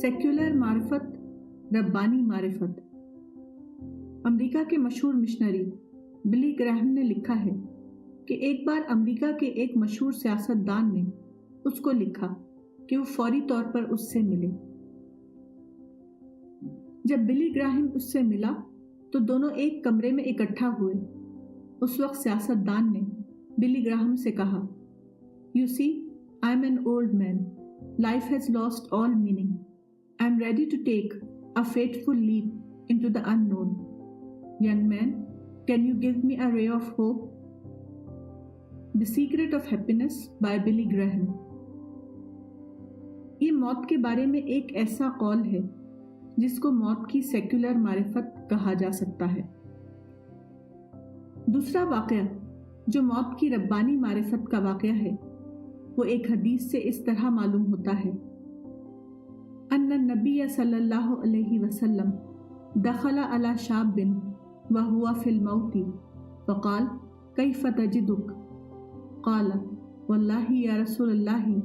Secular معرفت، ربانی معرفت۔ امریکہ کے مشہور مشنری بلی گراہم نے لکھا ہے کہ ایک بار امریکہ کے ایک مشہور سیاست دان نے اس کو لکھا کہ وہ فوری طور پر اس سے ملے۔ جب بلی گراہم اس سے ملا تو دونوں ایک کمرے میں اکٹھا ہوئے۔ اس وقت سیاست دان نے بلی گراہم سے کہا، "You see, I am an old man. Life has lost all meaning. I am ready to take a fateful leap into the unknown. Young man, can you give me a ray of hope?" The Secret of Happiness by Billy Graham۔ یہ موت کے بارے میں ایک ایسا قول ہے جس کو موت کی سیکولر معرفت کہا جا سکتا ہے۔ دوسرا واقعہ جو موت کی ربانی معرفت کا واقعہ ہے وہ ایک حدیث سے اس طرح معلوم ہوتا ہے، ان النبی صلی اللہ علیہ وسلم دخل علی شاب وهو فی الموت فقال کیف تجدک؟ قال واللہ یا رسول اللہ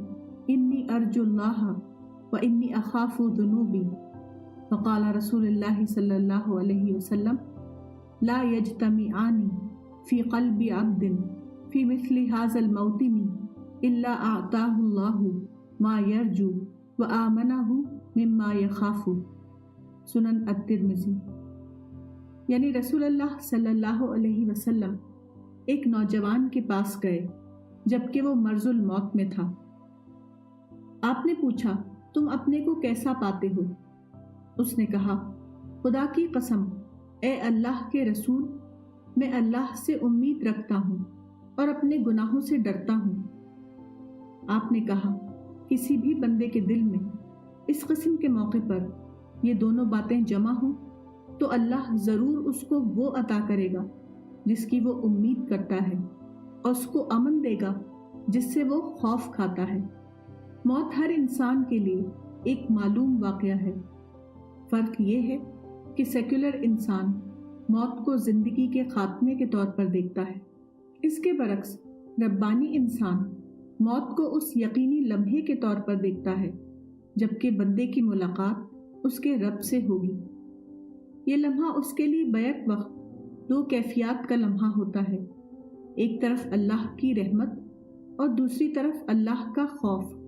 انی ارجو اللہ وانی اخاف ذنوبی۔ فقال رسول اللہ صلی اللہ علیہ وسلم لا یجتمعان فی قلب عبد فی مثل هذا الموطن الا اعطاہ اللہ ما یرجو وآمنہ مما یخاف۔ سنن الترمذی۔ یعنی رسول اللہ صلی اللہ علیہ وسلم ایک نوجوان کے پاس گئے جبکہ وہ مرض الموت میں تھا۔ آپ نے پوچھا، تم اپنے کو کیسا پاتے ہو؟ اس نے کہا، خدا کی قسم اے اللہ کے رسول، میں اللہ سے امید رکھتا ہوں اور اپنے گناہوں سے ڈرتا ہوں۔ آپ نے کہا، کسی بھی بندے کے دل میں اس قسم کے موقع پر یہ دونوں باتیں جمع ہوں تو اللہ ضرور اس کو وہ عطا کرے گا جس کی وہ امید کرتا ہے اور اس کو امن دے گا جس سے وہ خوف کھاتا ہے۔ موت ہر انسان کے لیے ایک معلوم واقعہ ہے۔ فرق یہ ہے کہ سیکولر انسان موت کو زندگی کے خاتمے کے طور پر دیکھتا ہے، اس کے برعکس ربانی انسان موت کو اس یقینی لمحے کے طور پر دیکھتا ہے جبکہ بندے کی ملاقات اس کے رب سے ہوگی۔ یہ لمحہ اس کے لیے بیک وقت دو کیفیات کا لمحہ ہوتا ہے، ایک طرف اللہ کی رحمت اور دوسری طرف اللہ کا خوف۔